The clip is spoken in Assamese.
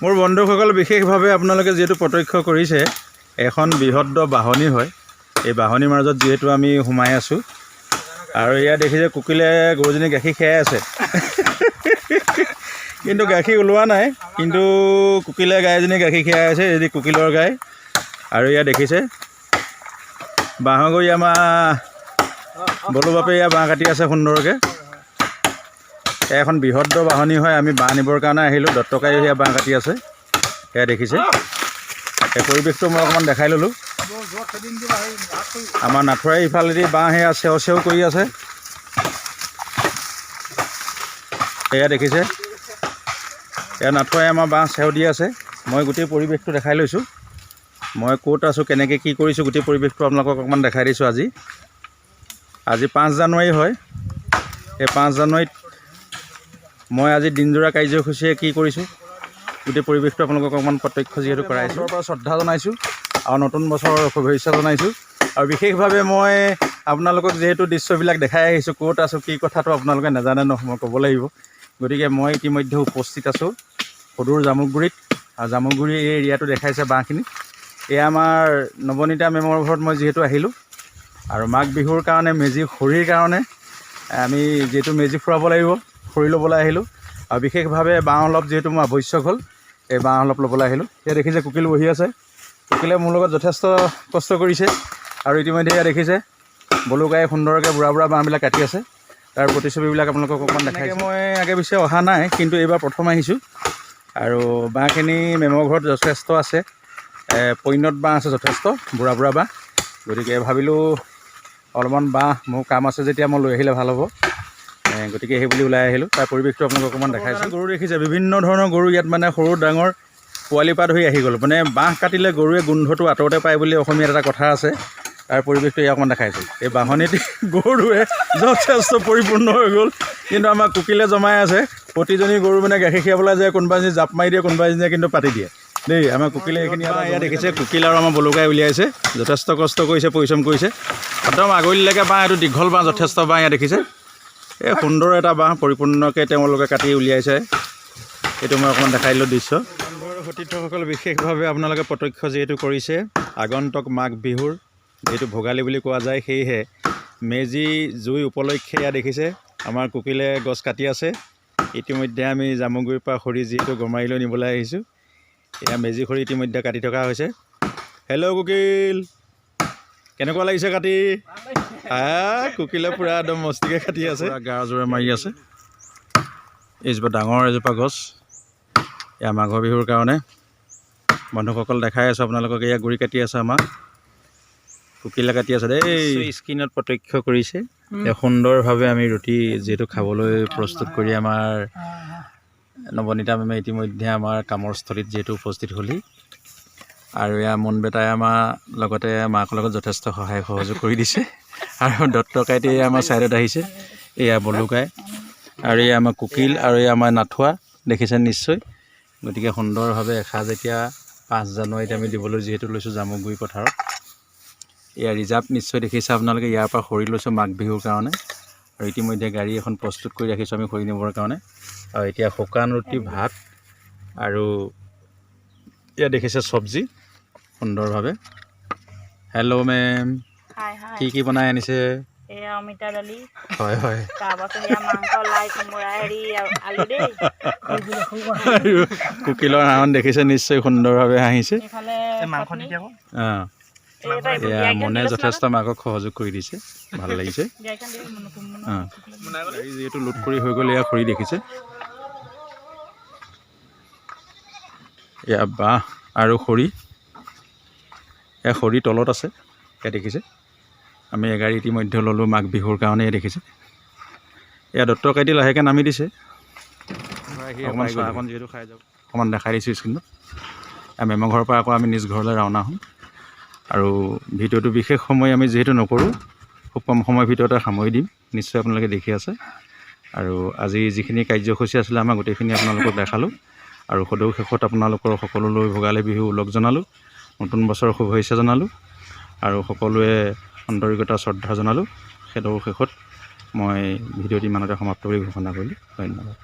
মোৰ বন্ধুসকল বিশেষভাৱে আপোনালোকে যিহেতু প্ৰত্যক্ষ কৰিছে এখন বৃহৎ বাহনী হয় এই বাহনীৰ মাজত যিহেতু আমি সোমাই আছোঁ আৰু ইয়াত দেখিছে কুকিলে গৰুজনী গাখীৰ খীৰাই আছে কিন্তু গাখীৰ ওলোৱা নাই কিন্তু কুকিলে গাইজনী গাখীৰ খীৰাই আছে যদি কুকিলৰ গাই আৰু ইয়াত দেখিছে বাঁহগুৰি আমাৰ বলু বাপে ইয়াত বাঁহ কাটি আছে সুন্দৰকৈ এখন বৃহৎ বাহনী হয় আমি বাঁহ নিবৰ কাৰণে আহিলোঁ দত্তকাই ইয়াত বাঁহ কাটি আছে এয়া দেখিছে এই পৰিৱেশটো মই অকণমান দেখাই ল'লোঁ আমাৰ নাথুৰাই ইফালেদি বাঁহ সেয়া চেও চেও কৰি আছে এয়া দেখিছে এয়া নাথুৰাই আমাৰ বাঁহ চেও দি আছে মই গোটেই পৰিৱেশটো দেখাই লৈছোঁ মই ক'ত আছোঁ কেনেকৈ কি কৰিছোঁ গোটেই পৰিৱেশটো আপোনালোকক অকণমান দেখাই দিছোঁ আজি 5 জানুৱাৰী হয় এই 5 জানুৱাৰীত মই আজি দিনজোৰা কাৰ্যসূচীয়ে কি কৰিছোঁ গোটেই পৰিৱেশটো আপোনালোকক অকণমান প্ৰত্যক্ষ যিহেতু কৰাইছোঁ পৰা শ্ৰদ্ধা জনাইছোঁ আৰু নতুন বছৰৰ শুভেচ্ছা জনাইছোঁ আৰু বিশেষভাৱে মই আপোনালোকক যিহেতু দৃশ্যবিলাক দেখাই আহিছোঁ ক'ত আছোঁ কি কথাটো আপোনালোকে নাজানে ন মই ক'ব লাগিব গতিকে মই ইতিমধ্যে উপস্থিত আছোঁ সদূৰ জামুগুৰিত আৰু জামুগুৰি এই এৰিয়াটো দেখাইছে বাঁহখিনি এয়া আমাৰ নৱনীতা মেমৰ ঘৰত মই যিহেতু আহিলোঁ আৰু মাঘ বিহুৰ কাৰণে মেজি খৰিৰ কাৰণে আমি যিহেতু মেজি ফুৰাব লাগিব খৰি ল'বলৈ আহিলোঁ আৰু বিশেষভাৱে বাঁহ অলপ যিহেতু মোৰ আৱশ্যক হ'ল এই বাঁহ অলপ ল'বলৈ আহিলোঁ এতিয়া দেখিছে কুকিল বহি আছে কুকিলে মোৰ লগত যথেষ্ট কষ্ট কৰিছে আৰু ইতিমধ্যে এয়া দেখিছে বলুকাই সুন্দৰকৈ বুঢ়া বাঁহবিলাক কাটি আছে তাৰ প্ৰতিচ্ছবিবিলাক আপোনালোকক অকণমান দেখাইছোঁ মই আগে পিছে অহা নাই কিন্তু এইবাৰ প্ৰথম আহিছোঁ আৰু বাঁহখিনি মেমৰ ঘৰত যথেষ্ট আছে পৈণত বাঁহ আছে যথেষ্ট বুঢ়া বাঁহ গতিকে ভাবিলোঁ অলপমান বাঁহ মোৰ কাম আছে যেতিয়া মই লৈ আহিলে ভাল হ'ব গতিকে সেই বুলি ওলাই আহিলোঁ তাৰ পৰিৱেশটো আপোনালোকক অকণমান দেখাইছোঁ গৰু দেখিছে বিভিন্ন ধৰণৰ গৰু ইয়াত মানে সৰু ডাঙৰ পোৱালিৰ পৰা ধৰি আহি গ'ল মানে বাঁহ কাটিলে গৰুৱে গোন্ধটো আঁতৰতে পায় বুলি অসমীয়াত এটা কথা আছে তাৰ পৰিৱেশটো ইয়াক অকণমান দেখাইছোঁ এই বাহনীত গৰুৱে যথেষ্ট পৰিপূৰ্ণ হৈ গ'ল কিন্তু আমাৰ কুকিলে জমাই আছে প্ৰতিজনী গৰু মানে গাখীৰ খীৰাবলৈ যায় কোনোবা এজনী জাপ মাৰি দিয়ে কোনোবা এজনীয়ে কিন্তু পাতি দিয়ে দেই আমাৰ কুকিলে এইখিনি ইয়াত দেখিছে কুকিল আৰু আমাৰ বলুকাই উলিয়াইছে যথেষ্ট কষ্ট কৰিছে পৰিশ্ৰম কৰিছে একদম আগলৈকে বাঁহ এইটো দীঘল বাঁহ যথেষ্ট বাঁহ ইয়াত দেখিছে এই সুন্দৰ এটা বাঁহ পৰিপূৰ্ণকৈ তেওঁলোকে কাটি উলিয়াইছে এইটো মই অকণমান দেখাই দিলোঁ দৃশ্য সতীৰ্থসকল বিশেষভাৱে আপোনালোকে প্ৰত্যক্ষ যিহেতু কৰিছে আগন্তুক মাঘ বিহুৰ যিহেতু ভোগালী বুলি কোৱা যায় সেয়েহে মেজি জুই উপলক্ষে এয়া দেখিছে আমাৰ কুকিলে গছ কাটি আছে ইতিমধ্যে আমি জামুগুৰিৰ পৰা খৰি যিহেতু গমাৰিলৈ নিবলৈ আহিছোঁ এয়া মেজি খৰি ইতিমধ্যে কাটি থকা হৈছে হেল্ল' কুকিল কেনেকুৱা লাগিছে কাটি কুকিলে পূৰা একদম মস্তিকৈ কাটি আছে গা জোৰে মাৰি আছে এইজোপা ডাঙৰ এজোপা গছ এয়া মাঘৰ বিহুৰ কাৰণে বন্ধুসকল দেখাই আছোঁ আপোনালোকক এয়া গুৰি কাটি আছে আমাৰ কুকিলে কাটি আছে দেই স্কিনত প্ৰত্যক্ষ কৰিছে এয়া সুন্দৰভাৱে আমি ৰুটি যিহেতু খাবলৈ প্ৰস্তুত কৰি আমাৰ নৱনীতা মেমে ইতিমধ্যে আমাৰ কামৰ স্থলীত যিহেতু উপস্থিত হ'লি আৰু এয়া মন বেটাই আমাৰ লগতে মাকৰ লগত যথেষ্ট সহায় সহযোগ কৰি দিছে আৰু দত্তকাইতে আমাৰ ছাইডত আহিছে এয়া বলুকাই আৰু এয়া আমাৰ কুকিল আৰু এয়া আমাৰ নাথুৱা দেখিছে নিশ্চয় গতিকে সুন্দৰভাৱে এসাঁজ এতিয়া 5 জানুৱাৰীত আমি দিবলৈ যিহেতু লৈছোঁ জামুগুৰি পথাৰত এয়া ৰিজাৰ্ভ নিশ্চয় দেখিছে আপোনালোকে ইয়াৰ পৰা খৰি লৈছোঁ মাঘ বিহুৰ কাৰণে আৰু ইতিমধ্যে গাড়ী এখন প্ৰস্তুত কৰি ৰাখিছোঁ আমি খৰি নিবৰ কাৰণে আৰু এতিয়া শুকান ৰুটি ভাত আৰু এয়া দেখিছে চব্জি সুন্দৰভাৱে হেল্ল' মেম কি বনাই আনিছে এয়া অমিতা দালি হয় হয় তাৰপাছত এয়া মাংস লাই কোমোৰা হেৰি আলু দেই আৰু কুকিলৰ হাঁহন দেখিছে নিশ্চয় সুন্দৰভাৱে হাঁহিছে এইফালে মাংস দি দিব অঁ এয়া মনে যথেষ্ট মাকক সহযোগ কৰি দিছে ভাল লাগিছে অঁ যিহেতু লোড কৰি হৈ গ'ল এয়া খৰি দেখিছে এয়া বাঁহ আৰু খৰি এয়া খৰি তলত আছে এয়া দেখিছে আমি এগাড়ী ইতিমধ্যে ল'লোঁ মাঘ বিহুৰ কাৰণে দেখিছে এয়া দত্তকাইটি লাহেকৈ নামি দিছে অকণমান চাহকণ যিহেতু খাই যাওঁ অকণমান দেখাই দিছোঁ স্ক্ৰীণত মেমৰ ঘৰৰ পৰা আকৌ আমি নিজ ঘৰলৈ ৰাওনা হ'ম আৰু ভিডিঅ'টো বিশেষ সময় আমি যিহেতু নকৰোঁ খুব কম সময়ৰ ভিতৰতে সামৰি দিম নিশ্চয় আপোনালোকে দেখি আছে আৰু আজি যিখিনি কাৰ্যসূচী আছিলে আমাৰ গোটেইখিনি আপোনালোকক দেখালোঁ আৰু সদৌ শেষত আপোনালোকৰ সকলোলৈ ভোগালী বিহু ওলগ জনালোঁ নতুন বছৰৰ শুভেচ্ছা জনালোঁ আৰু সকলোৱে আন্তৰিকতা শ্ৰদ্ধা জনালোঁ সদৌ শেষত মই ভিডিঅ'টি ইমানতে সমাপ্ত কৰি ঘোষণা কৰিলোঁ ধন্যবাদ।